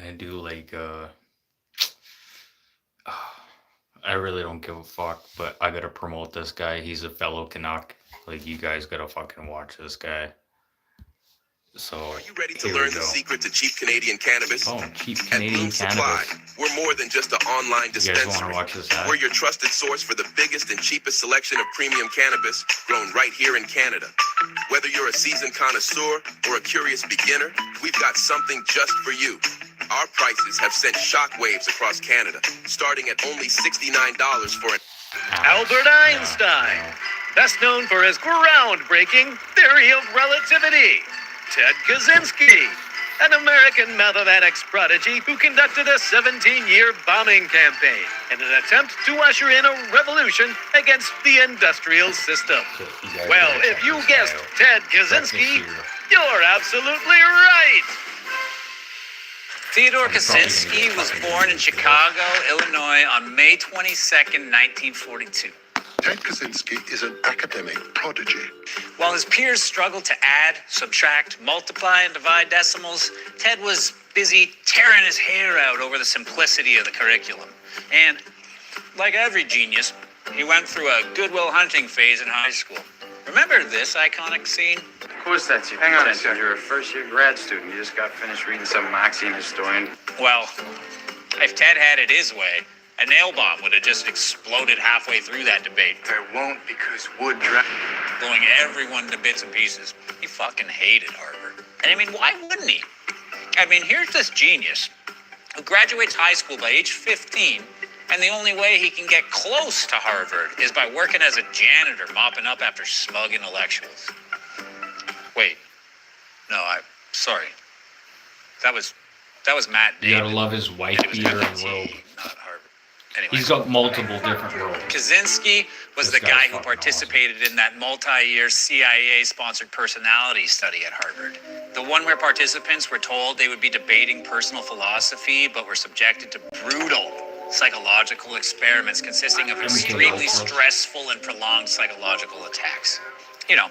gonna do like I really don't give a fuck, but I gotta promote this guy. He's a fellow Canuck. Like you guys gotta fucking watch this guy. So Are you ready to here learn we the go. secret to cheap Canadian cannabis? Oh, cheap At Canadian Bloom Supply, cannabis. we're more than just an online You guys want dispensary. to watch this ad? We're your trusted source for the biggest and cheapest selection of premium cannabis grown right here in Canada. Whether you're a seasoned connoisseur or a curious beginner, we've got something just for you. Our prices have sent shockwaves across Canada, starting at only $69 for an... Albert Einstein, best known for his groundbreaking theory of relativity. Ted Kaczynski, an American mathematics prodigy who conducted a 17-year bombing campaign in an attempt to usher in a revolution against the industrial system. Well, if you guessed Ted Kaczynski, you're absolutely right. Theodore Kaczynski was born in Chicago, Illinois on May 22nd, 1942. Ted Kaczynski is an academic prodigy. While his peers struggled to add, subtract, multiply, and divide decimals, Ted was busy tearing his hair out over the simplicity of the curriculum. And, like every genius, he went through a Goodwill Hunting phase in high school. Remember this iconic scene? Of course that's you. Hang on a second. You're a first-year grad student. You just got finished reading some Marxian historian. Well, if Ted had it his way, a nail bomb would have just exploded halfway through that debate, There won't because wood blowing everyone to bits and pieces. He fucking hated Harvard. And I mean, why wouldn't he? I mean, here's this genius who graduates high school by age 15, and the only way he can get close to Harvard is by working as a janitor mopping up after smug intellectuals. Wait. No, sorry. That was Matt You Damon. gotta love his wife And it was beater and MIT, robe. not Harvard. Anyway. He's got multiple different robes. Kaczynski was This the guy's guy who fucking participated in that multi-year CIA-sponsored personality study at Harvard. The one where participants were told they would be debating personal philosophy, but were subjected to brutal psychological experiments consisting of extremely stressful and prolonged psychological attacks. You know,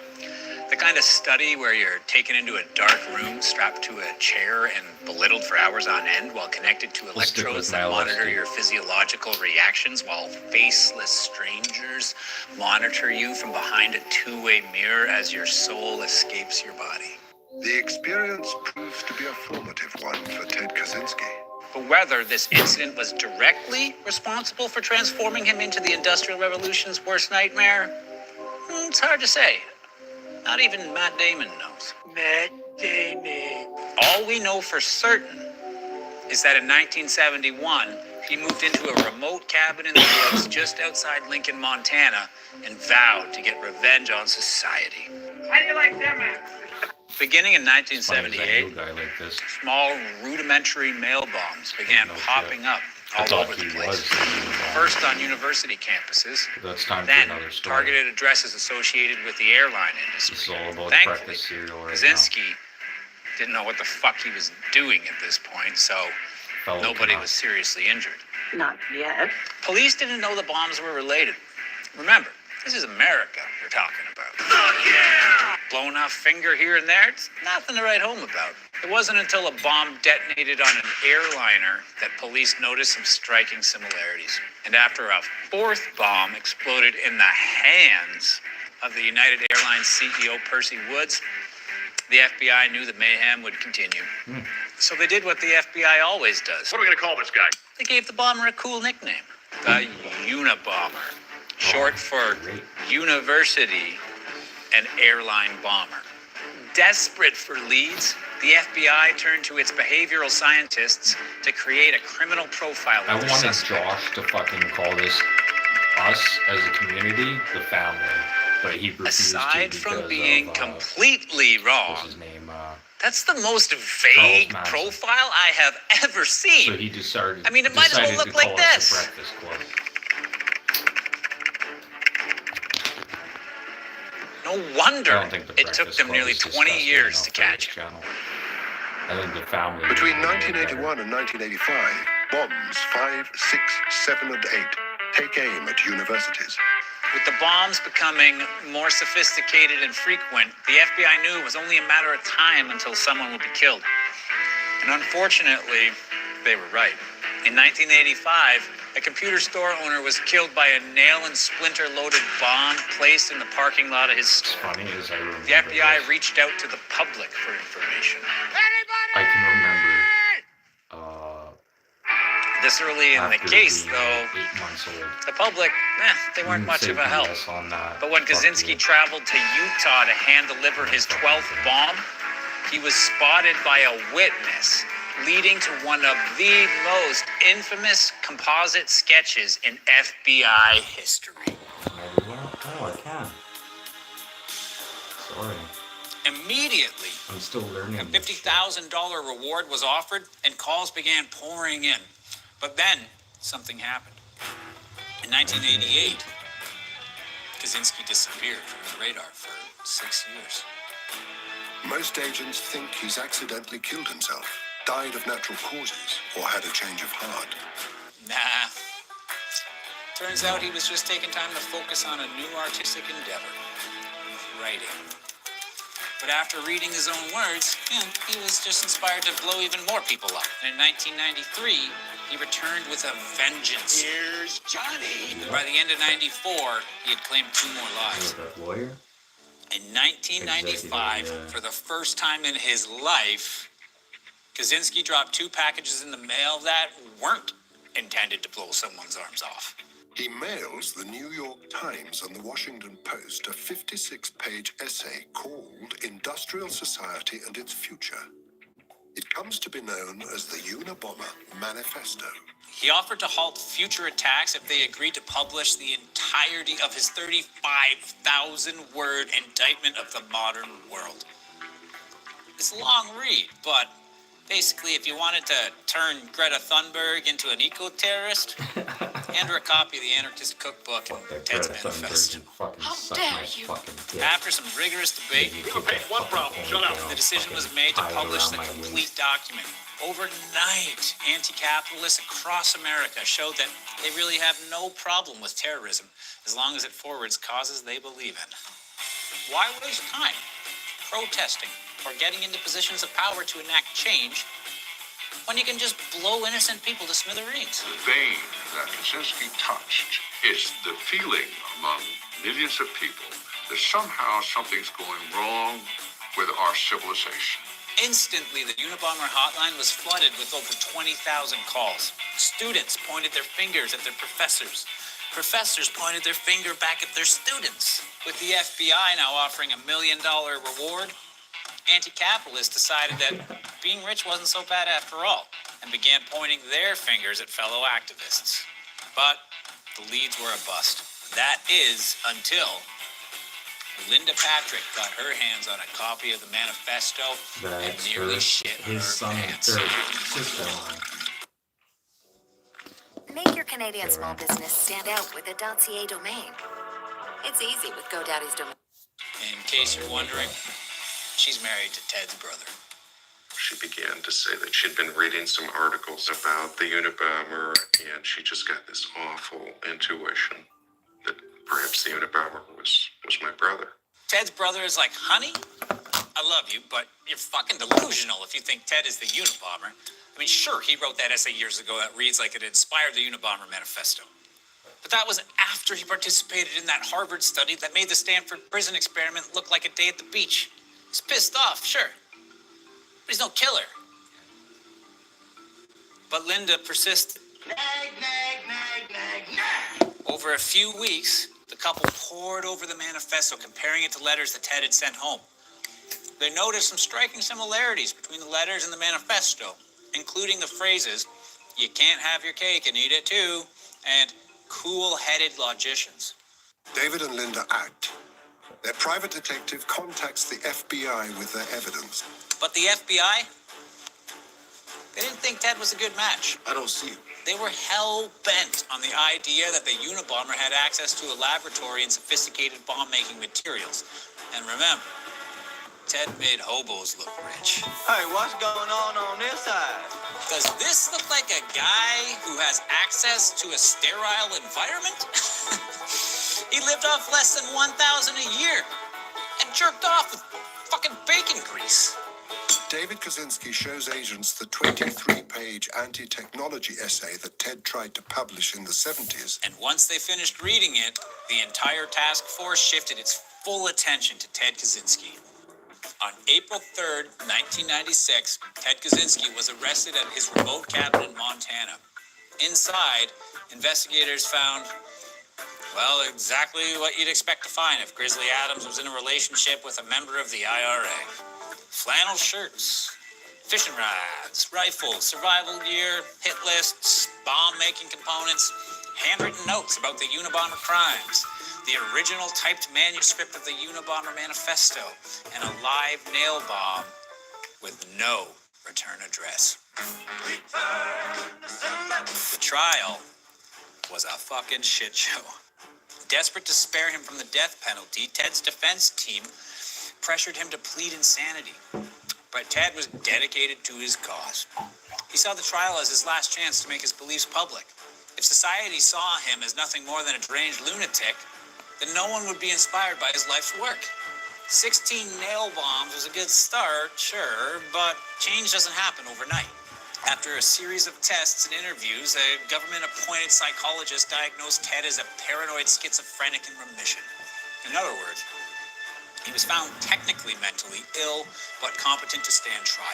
the kind of study where you're taken into a dark room, strapped to a chair, and belittled for hours on end while connected to Let's stick electrodes with that my monitor LSD. your physiological reactions while faceless strangers monitor you from behind a two-way mirror as your soul escapes your body. The experience proved to be a formative one for Ted Kaczynski. But whether this incident was directly responsible for transforming him into the Industrial Revolution's worst nightmare, it's hard to say. Not even Matt Damon knows. Matt Damon. All we know for certain is that in 1971, he moved into a remote cabin in the woods just outside Lincoln, Montana, and vowed to get revenge on society. How do you like that, man? Beginning in Funny as I knew 1978, a guy like this. small rudimentary mail bombs began No popping shit. up I all thought over the he place. was. First on university campuses, That's time for then another story. targeted addresses associated with the airline This industry. is all about Thankfully, breakfast cereal right Kaczynski didn't know what the fuck he was doing at this point, so now. Fellow nobody Canuck. was seriously injured. Not yet. Police didn't know the bombs were related. Remember, this is America we're talking about. Blown off finger here and there, it's nothing to write home about. It wasn't until a bomb detonated on an airliner that police noticed some striking similarities. And after a fourth bomb exploded in the hands of the United Airlines CEO Percy Woods, the FBI knew the mayhem would continue. So they did what the FBI always does. What are we gonna call this guy? They gave the bomber a cool nickname, the Unabomber, short for Great. University and Airline Bomber. Desperate for leads, the FBI turned to its behavioral scientists to create a criminal profile I of their wanted suspect. Josh to fucking call this us as a community the family, but he refused Aside to from because being of, completely wrong, what's his name? that's the most vague Manson. profile I have ever seen. So he decided. I mean, it might as well decided look to like call us this. The Breakfast Club. No I wonder don't think the it took Breakfast them Club nearly is 20 disgusting years enough to for catch this him. channel. I think the family. Between is way better. 1981 and 1985, bombs 5, 6, 7, and 8 take aim at universities. With the bombs becoming more sophisticated and frequent, the FBI knew it was only a matter of time until someone would be killed. And unfortunately, they were right. In 1985, a computer store owner was killed by a nail and splinter-loaded bomb placed in the parking lot of his It's store. funny as I remember The FBI this. reached out to the public for information. I can remember This early in the after case, being though, 8 months old. the public, they weren't much Say of a help. BS on that. But when Fuck Kaczynski you. traveled to Utah to hand-deliver his 12th bomb, he was spotted by a witness, leading to one of the most infamous composite sketches in FBI history. Oh, I can. Sorry. Immediately, I'm still learning. a this shit. $50,000 reward was offered, and calls began pouring in. But then, something happened. In 1988, Kaczynski disappeared from the radar for 6 years. Most agents think he's accidentally killed himself, died of natural causes, or had a change of heart. Nah. Turns out he was just taking time to focus on a new artistic endeavor, writing. But after reading his own words, he was just inspired to blow even more people up. And in 1993, he returned with a vengeance. Here's Johnny. By the end of 94, he had claimed 2 more lives. That lawyer? In 1995, Executive, yeah. for the first time in his life, Kaczynski dropped 2 packages in the mail that weren't intended to blow someone's arms off. He mails the New York Times and the Washington Post a 56-page essay called Industrial Society and Its Future. It comes to be known as the Unabomber Manifesto. He offered to halt future attacks if they agreed to publish the entirety of his 35,000-word indictment of the modern world. It's a long read, but basically, if you wanted to turn Greta Thunberg into an eco-terrorist, hand her a copy of the Anarchist Cookbook and That Ted's Greta Thunberg Manifesto. can fucking How suck dare my you. fucking dick. After some rigorous debate, Maybe You take paid that one fucking problem, shut up. ponytail the decision and was made to tie it publish around the my complete waist. document. Overnight, anti-capitalists across America showed that they really have no problem with terrorism as long as it forwards causes they believe in. Why waste time protesting or getting into positions of power to enact change when you can just blow innocent people to smithereens? The vein that Kaczynski touched is the feeling among millions of people that somehow something's going wrong with our civilization. Instantly, the Unabomber hotline was flooded with over 20,000 calls. Students pointed their fingers at their professors. Professors pointed their finger back at their students. With the FBI now offering $1 million reward, anti-capitalists decided that being rich wasn't so bad after all and began pointing their fingers at fellow activists. But the leads were a bust. That is until Linda Patrick got her hands on a copy of the manifesto and That's nearly her, shit his her son, pants. or sister. Make your Canadian small business stand out with a .ca domain. It's easy with GoDaddy's domain. In case you're wondering, she's married to Ted's brother. She began to say that she'd been reading some articles about the Unabomber, and she just got this awful intuition that perhaps the Unabomber was my brother. Ted's brother is like, honey, I love you, but you're fucking delusional if you think Ted is the Unabomber. I mean, sure, he wrote that essay years ago that reads like it inspired the Unabomber manifesto. But that was after he participated in that Harvard study that made the Stanford prison experiment look like a day at the beach. He's pissed off, sure. But he's no killer. But Linda persisted. Over a few weeks, the couple pored over the manifesto, comparing it to letters that Ted had sent home. They noticed some striking similarities between the letters and the manifesto, including the phrases, "You can't have your cake and eat it too," and "cool-headed logicians." David and Linda act. Their private detective contacts the FBI with their evidence. But the FBI, they didn't think Ted was a good match. I don't see it. They were hell-bent on the idea that the Unabomber had access to a laboratory and sophisticated bomb-making materials. And remember, Ted made hobos look rich. Hey, what's going on this side? Does this look like a guy who has access to a sterile environment? He lived off less than $1,000 a year and jerked off with fucking bacon grease. David Kaczynski shows agents the 23-page anti-technology essay that Ted tried to publish in the 70s. And once they finished reading it, the entire task force shifted its full attention to Ted Kaczynski. On April 3rd, 1996, Ted Kaczynski was arrested at his remote cabin in Montana. Inside, investigators found, well, exactly what you'd expect to find if Grizzly Adams was in a relationship with a member of the IRA. Flannel shirts, fishing rods, rifles, survival gear, hit lists, bomb-making components, handwritten notes about the Unabomber crimes, the original typed manuscript of the Unabomber Manifesto, and a live nail bomb with no return address. The trial was a fucking shit show. Desperate to spare him from the death penalty, Ted's defense team pressured him to plead insanity. But Ted was dedicated to his cause. He saw the trial as his last chance to make his beliefs public. If society saw him as nothing more than a deranged lunatic, then no one would be inspired by his life's work. 16 nail bombs was a good start, sure, but change doesn't happen overnight. After a series of tests and interviews, a government-appointed psychologist diagnosed Ted as a paranoid schizophrenic in remission. In other words, he was found technically mentally ill, but competent to stand trial.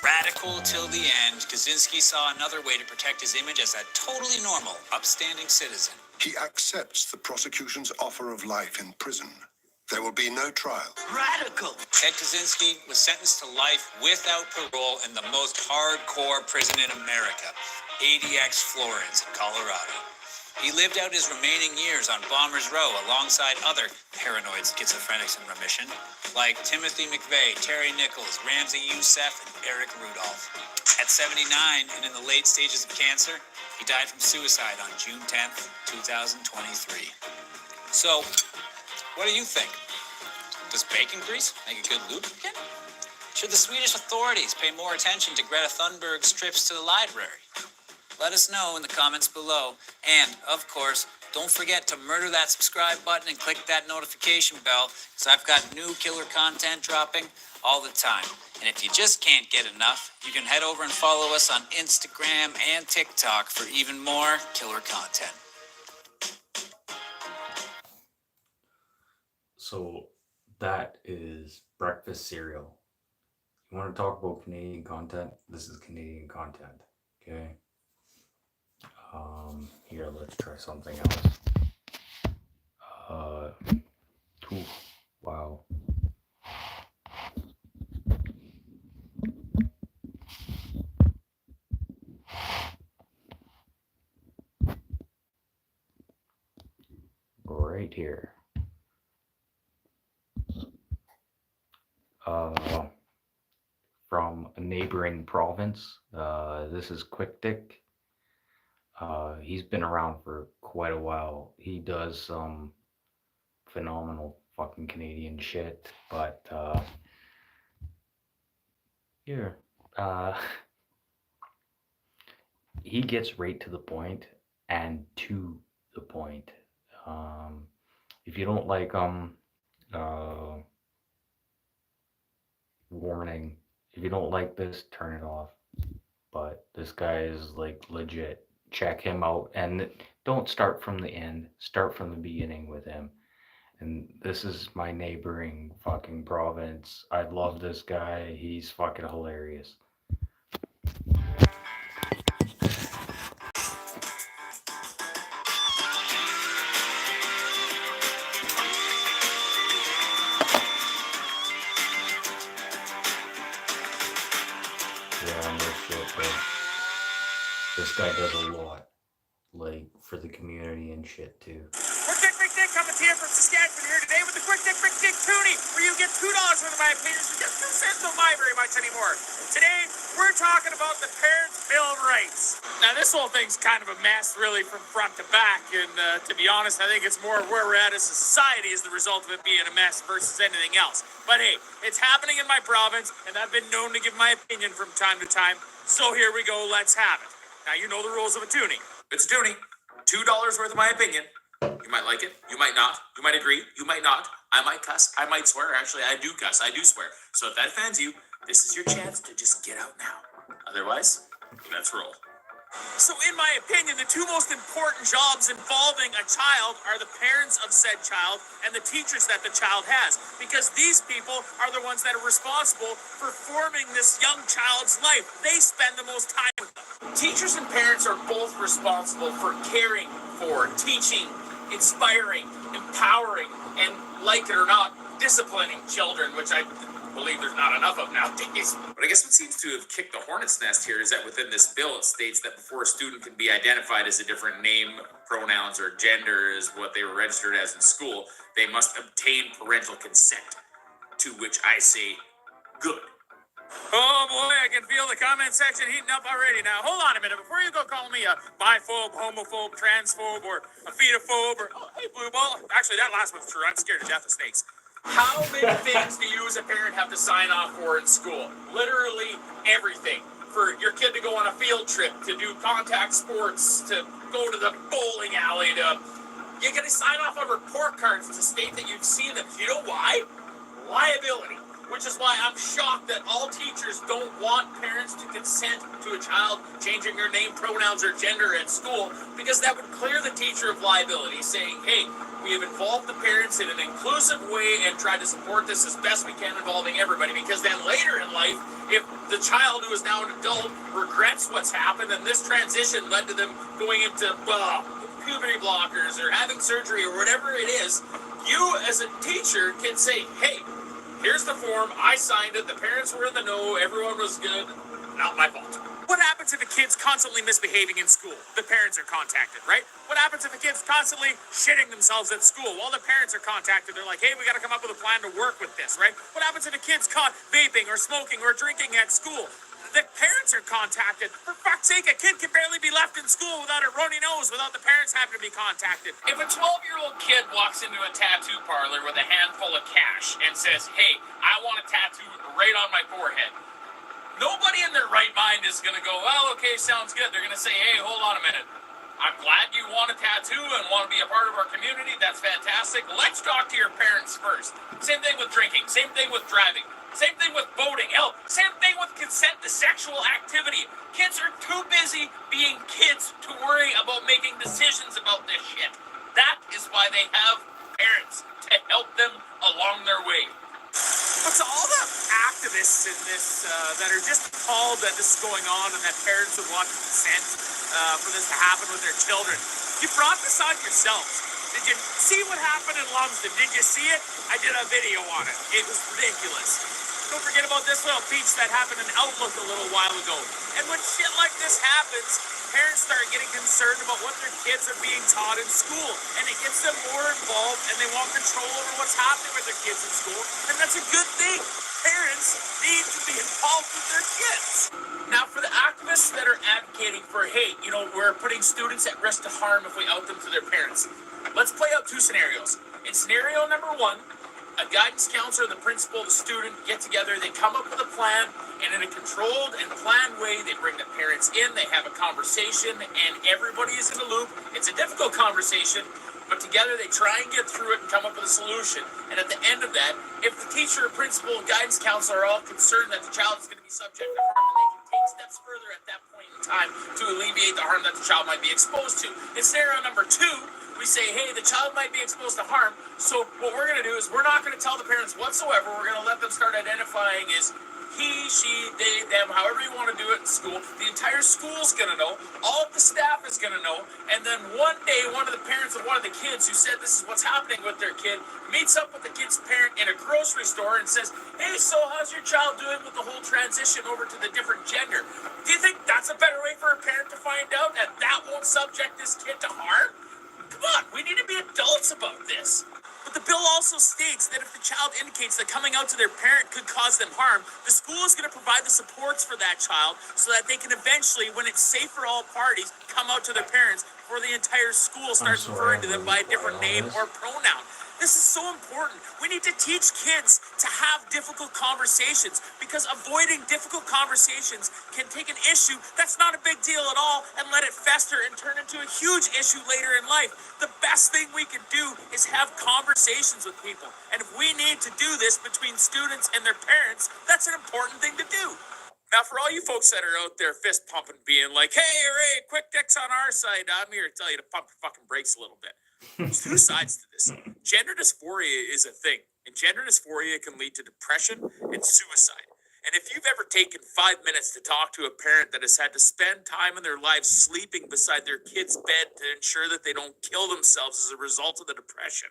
Radical till the end, Kaczynski saw another way to protect his image as a totally normal, upstanding citizen. He accepts the prosecution's offer of life in prison. There will be no trial. Radical! Ted Kaczynski was sentenced to life without parole in the most hardcore prison in America, ADX Florence in Colorado. He lived out his remaining years on Bombers Row alongside other paranoid schizophrenics in remission, like Timothy McVeigh, Terry Nichols, Ramsey Youssef, and Eric Rudolph. At 79 and in the late stages of cancer, he died from suicide on June 10th, 2023. So, what do you think? Does bacon grease make a good lubricant? Should the Swedish authorities pay more attention to Greta Thunberg's trips to the library? Let us know in the comments below. And, of course, don't forget to murder that subscribe button and click that notification bell, because I've got new killer content dropping all the time. And if you just can't get enough, you can head over and follow us on Instagram and TikTok for even more killer content. So that is breakfast cereal. You want to talk about Canadian content? This is Canadian content. Okay. Here, let's try something else. Wow. Right here. From a neighboring province. This is Quick Dick. He's been around for quite a while. He does some phenomenal fucking Canadian shit, but he gets right to the point and to the point. If you don't like warning, if you don't like this, turn it off. But this guy is like legit. Check him out, and don't start from the end. Start from the beginning with him. And this is my neighboring fucking province. I love this guy. He's fucking hilarious. Yeah, no shit, bro. This guy does a lot, like, for the community and shit, too. Quick Dick coming to you from Saskatchewan here today with the Quick Dick Toonie, where you get $2 worth of my opinions for just 2 cents. Don't buy very much anymore. Today, we're talking about the Parents' Bill of Rights. Now, this whole thing's kind of a mess, really, from front to back, and to be honest, I think it's more where we're at as a society as the result of it being a mess versus anything else. But hey, it's happening in my province, and I've been known to give my opinion from time to time, so here we go, let's have it. Now, you know the rules of a toonie. It's a toonie. $2 worth of my opinion. You might like it. You might not. You might agree. You might not. I might cuss. I might swear. Actually, I do cuss. I do swear. So if that offends you, This is your chance to just get out now. Otherwise, let's roll. So in my opinion, the two most important jobs involving a child are the parents of said child and the teachers that the child has, because these people are the ones that are responsible for forming this young child's life. They spend the most time with them. Teachers and parents are both responsible for caring for, teaching, inspiring, empowering, and, like it or not, disciplining children, which I believe there's not enough of nowadays. But I guess what seems to have kicked the hornet's nest here is that within this bill, it states that before a student can be identified as a different name, pronouns, or gender as what they were registered as in school, they must obtain parental consent. To which I say, good. Oh boy, I can feel the comment section heating up already. Now, hold on a minute. Before you go call me a biphobe, homophobe, transphobe, or a fetophobe, or, oh, hey, blue ball. Actually, that last one's true. I'm scared to death of snakes. How many things do you as a parent have to sign off for in school? Literally everything. For your kid to go on a field trip, to do contact sports, to go to the bowling alley, you gotta sign off on report cards to state that you've seen them. You know why? Liability. Which is why I'm shocked that all teachers don't want parents to consent to a child changing their name, pronouns, or gender at school, because that would clear the teacher of liability, saying, hey, we have involved the parents in an inclusive way and tried to support this as best we can, involving everybody, because then later in life, if the child who is now an adult regrets what's happened and this transition led to them going into puberty blockers or having surgery or whatever it is, you as a teacher can say, hey, here's the form, I signed it, the parents were in the know, everyone was good, not my fault. What happens if a kid's constantly misbehaving in school? The parents are contacted, right? What happens if a kid's constantly shitting themselves at school? Well, the parents are contacted. They're like, hey, we got to come up with a plan to work with this, right? What happens if a kid's caught vaping or smoking or drinking at school? The parents are contacted. For fuck's sake, a kid can barely be left in school without a runny nose, without the parents having to be contacted. If a 12-year-old kid walks into a tattoo parlor with a handful of cash and says, hey, I want a tattoo right on my forehead, nobody in their right mind is going to go, well, okay, sounds good. They're going to say, hey, hold on a minute. I'm glad you want a tattoo and want to be a part of our community. That's fantastic. Let's talk to your parents first. Same thing with drinking. Same thing with driving. Same thing with voting. Hell, same thing with consent to sexual activity. Kids are too busy being kids to worry about making decisions about this shit. That is why they have parents, to help them along their way. But to all the activists in this that are just appalled that this is going on and that parents would want to consent for this to happen with their children, you brought this on yourselves. Did you see what happened in Lumsden? Did you see it? I did a video on it. It was ridiculous. Don't forget about this little peach that happened in Outlook a little while ago. And when shit like this happens, parents start getting concerned about what their kids are being taught in school. And it gets them more involved and they want control over what's happening with their kids in school. And that's a good thing. Parents need to be involved with their kids. Now, for the activists that are advocating for, hey, we're putting students at risk to harm if we out them to their parents, let's play out two scenarios. In scenario number one, a guidance counselor, the principal, the student get together, they come up with a plan, and in a controlled and planned way, they bring the parents in, they have a conversation, and everybody is in the loop. It's a difficult conversation, but together they try and get through it and come up with a solution. And at the end of that, if the teacher, principal, and guidance counselor are all concerned that the child is going to be subject to harm, then they can take steps further at that point in time to alleviate the harm that the child might be exposed to. In scenario number two, we say, hey, the child might be exposed to harm, so what we're going to do is we're not going to tell the parents whatsoever. We're going to let them start identifying as he, she, they, them, however you want to do it in school. The entire school's going to know. All of the staff is going to know. And then one day, one of the parents of one of the kids who said this is what's happening with their kid meets up with the kid's parent in a grocery store and says, hey, so how's your child doing with the whole transition over to the different gender? Do you think that's a better way for a parent to find out that that won't subject this kid to harm? Come on, we need to be adults about this. But the bill also states that if the child indicates that coming out to their parent could cause them harm, the school is going to provide the supports for that child so that they can eventually, when it's safe for all parties, come out to their parents before the entire school starts referring to them by a different name or pronoun. This is so important. We need to teach kids to have difficult conversations because avoiding difficult conversations can take an issue that's not a big deal at all and let it fester and turn into a huge issue later in life. The best thing we can do is have conversations with people. And if we need to do this between students and their parents, that's an important thing to do. Now, for all you folks that are out there fist pumping, being like, hey, Ray, quick dicks on our side, I'm here to tell you to pump your fucking brakes a little bit. There's two sides to this. Gender dysphoria is a thing, and gender dysphoria can lead to depression and suicide. And if you've ever taken 5 minutes to talk to a parent that has had to spend time in their lives sleeping beside their kid's bed to ensure that they don't kill themselves as a result of the depression,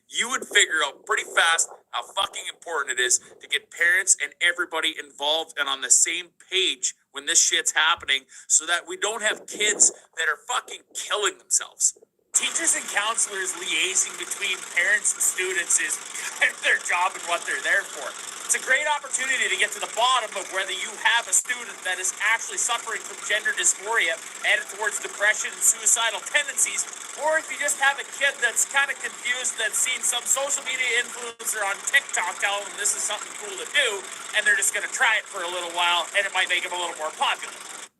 you would figure out pretty fast how fucking important it is to get parents and everybody involved and on the same page when this shit's happening so that we don't have kids that are fucking killing themselves. Teachers and counselors liaising between parents and students is kind of their job and what they're there for. It's a great opportunity to get to the bottom of whether you have a student that is actually suffering from gender dysphoria, headed towards depression and suicidal tendencies, or if you just have a kid that's kind of confused that's seen some social media influencer on TikTok tell them this is something cool to do, and they're just going to try it for a little while, and it might make them a little more popular.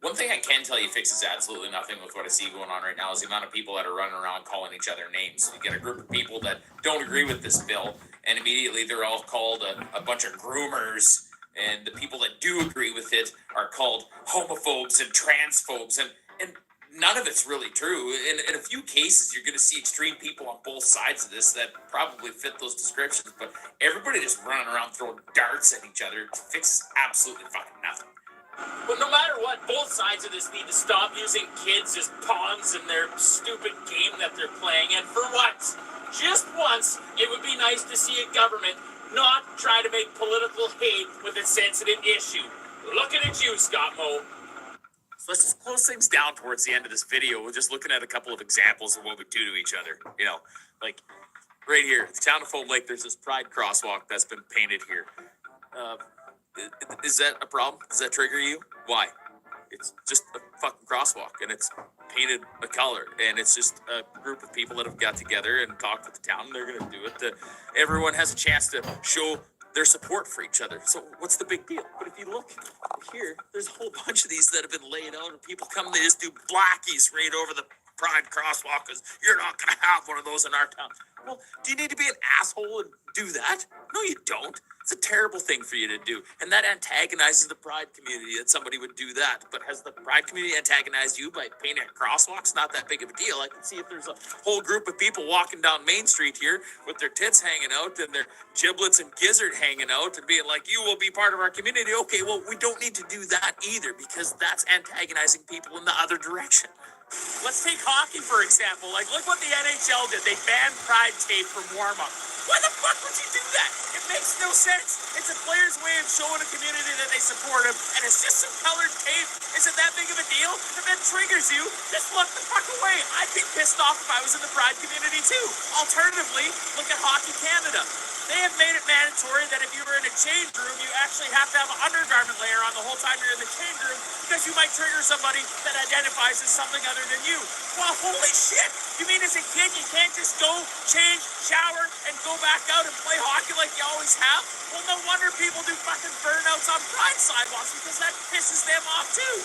One thing I can tell you fixes absolutely nothing with what I see going on right now is the amount of people that are running around calling each other names. You get a group of people that don't agree with this bill, and immediately they're all called a bunch of groomers, and the people that do agree with it are called homophobes and transphobes, and none of it's really true. In a few cases, you're going to see extreme people on both sides of this that probably fit those descriptions, but everybody just running around throwing darts at each other fixes absolutely fucking nothing. But no matter what, both sides of this need to stop using kids as pawns in their stupid game that they're playing. And for once, just once, it would be nice to see a government not try to make political hate with a sensitive issue. Looking at you, Scott Moe. So let's just close things down towards the end of this video. We're just looking at a couple of examples of what we do to each other. You know, like right here, the town of Foam Lake, there's this pride crosswalk that's been painted here. Is that a problem? Does that trigger you? Why? It's just a fucking crosswalk, and it's painted a color, and it's just a group of people that have got together and talked with the town, and they're going to do it. Everyone has a chance to show their support for each other. So what's the big deal? But if you look here, there's a whole bunch of these that have been laid out, and people come, they just do blackies right over the pride crosswalk because you're not going to have one of those in our town. Well, do you need to be an asshole and do that? No, you don't. It's a terrible thing for you to do. And that antagonizes the pride community that somebody would do that. But has the pride community antagonized you by painting a crosswalk? It's not that big of a deal. I can see if there's a whole group of people walking down Main Street here with their tits hanging out and their giblets and gizzard hanging out and being like, you will be part of our community. Okay, well, we don't need to do that either because that's antagonizing people in the other direction. Let's take hockey, for example. Like, look what the NHL did. They banned pride tape from warm-up. Why the fuck would you do that? It makes no sense. It's a player's way of showing a community that they support him, and it's just some colored tape. Is it that big of a deal? If it triggers you, just look the fuck away. I'd be pissed off if I was in the pride community, too. Alternatively, look at Hockey Canada. They have made it mandatory that if you were in a change room, you actually have to have an undergarment layer on the whole time you're in the change room because you might trigger somebody that identifies as something other than you. Well, holy shit! You mean as a kid you can't just go, change, shower, and go back out and play hockey like you always have? Well, no wonder people do fucking burnouts on pride sidewalks because that pisses them off too.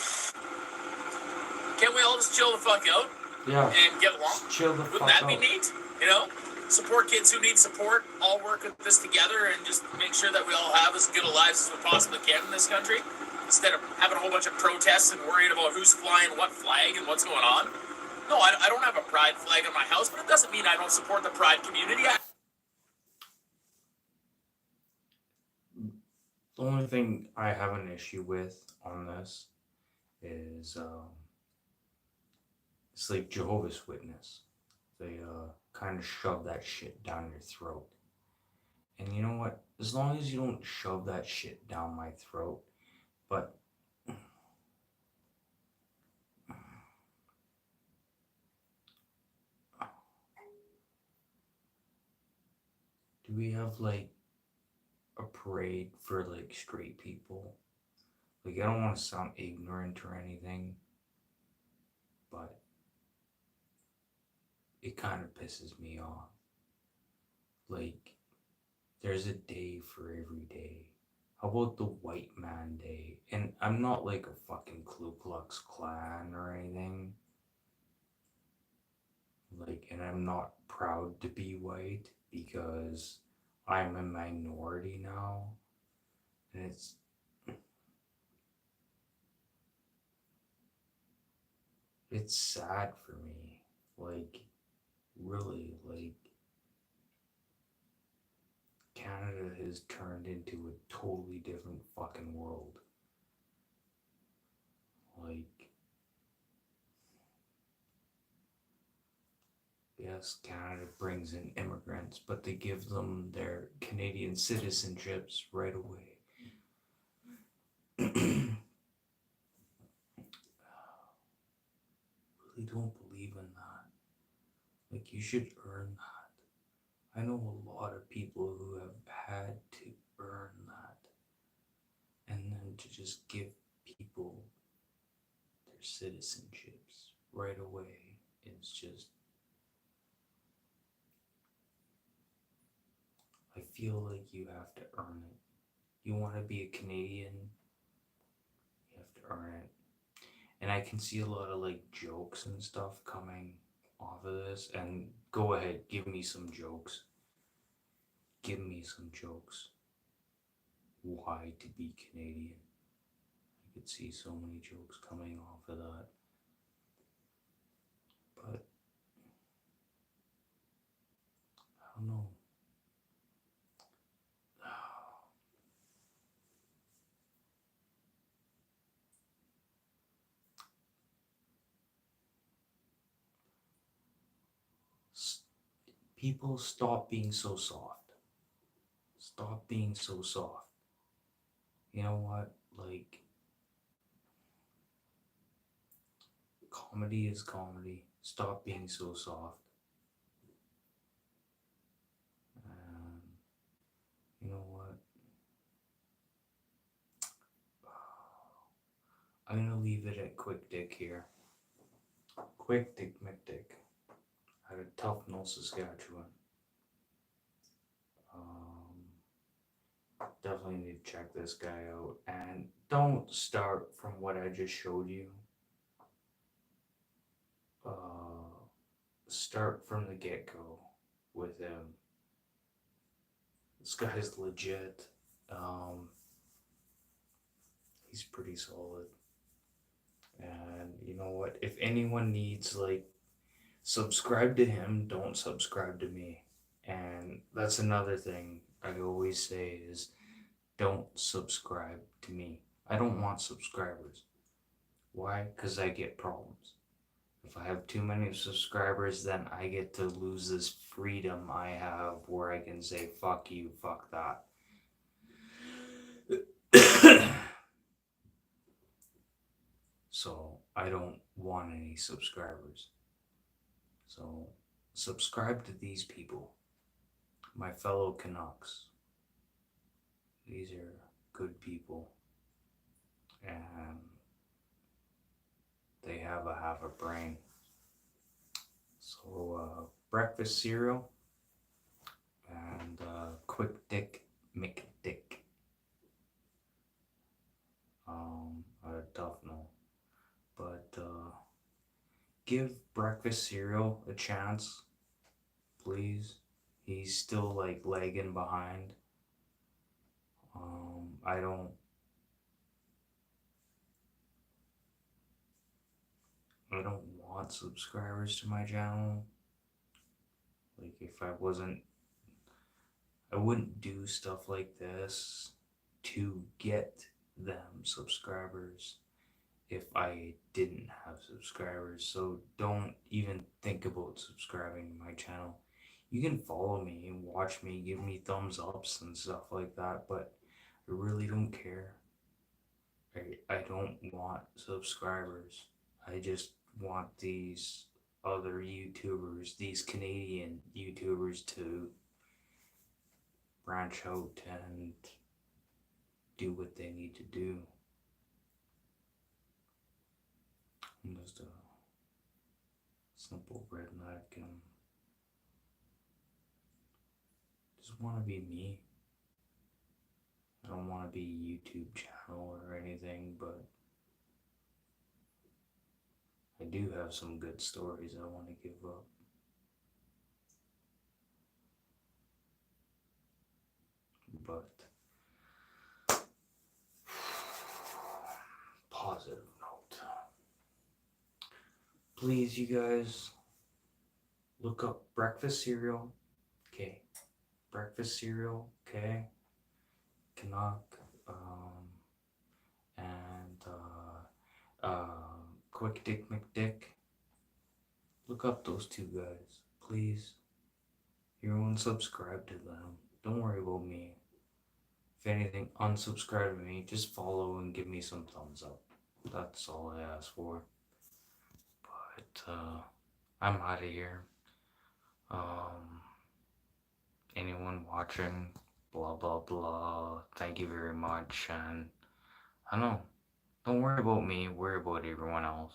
Can't we all just chill the fuck out? Yeah. And get along? Chill the Wouldn't fuck that be out. neat? You know? Support kids who need support, all work with this together and just make sure that we all have as good a lives as we possibly can in this country, instead of having a whole bunch of protests and worried about who's flying what flag and what's going on. No, I don't have a pride flag in my house, but it doesn't mean I don't support the pride community. The only thing I have an issue with on this is it's like Jehovah's Witness. They kind of shove that shit down your throat. And you know what? As long as you don't shove that shit down my throat, but do we have like a parade for like straight people? Like, I don't want to sound ignorant or anything, but it kind of pisses me off. Like, there's a day for every day. How about the White Man Day? And I'm not like a fucking Ku Klux Klan or anything. Like, and I'm not proud to be white because I'm a minority now. And it's sad for me. Like, really, like, Canada has turned into a totally different fucking world. Like, yes, Canada brings in immigrants, but they give them their Canadian citizenships right away. Really don't believe in that. Like, you should earn that. I know a lot of people who have had to earn that. And then to just give people their citizenships right away is just. I feel like you have to earn it. You want to be a Canadian, you have to earn it. And I can see a lot of like jokes and stuff coming off of this. And go ahead, give me some jokes. Give me some jokes. Why to be Canadian? I could see so many jokes coming off of that. But I don't know. People, stop being so soft. Stop being so soft. You know what? Like, comedy is comedy. Stop being so soft. You know what? I'm gonna leave it at Quick Dick here. Quick Dick McDick out of Tufnell, Saskatchewan. Definitely need to check this guy out. And don't start from what I just showed you. Start from the get-go with him. This guy's legit. He's pretty solid. And you know what? If anyone needs, like, subscribe to him, don't subscribe to me. And that's another thing I always say is don't subscribe to me. I don't want subscribers. Why? Because I get problems. If I have too many subscribers, then I get to lose this freedom I have where I can say, fuck you, fuck that. So I don't want any subscribers. So subscribe to these people, my fellow Canucks. These are good people. And they have a half a brain. So breakfast cereal and Quick Dick McDick. Tough no. But give breakfast cereal a chance, please. He's still like lagging behind. I don't want subscribers to my channel. Like, if I wouldn't do stuff like this to get them subscribers if I didn't have subscribers. So don't even think about subscribing to my channel. You can follow me and watch me, give me thumbs ups and stuff like that, but I really don't care. I don't want subscribers. I just want these other YouTubers, these Canadian YouTubers, to branch out and do what they need to do. I'm just a simple redneck, and just want to be me. I don't want to be a YouTube channel or anything, but I do have some good stories I want to give up. But positive note. Please, you guys, look up breakfast cereal. Okay. Breakfast cereal. Okay. Canuck. And Quick Dick McDick. Look up those two guys, please. You unsubscribe to them. Don't worry about me. If anything, unsubscribe to me. Just follow and give me some thumbs up. That's all I ask for. But I'm out of here. Anyone watching, blah blah blah. Thank you very much, and I don't know. Don't worry about me. Worry about everyone else.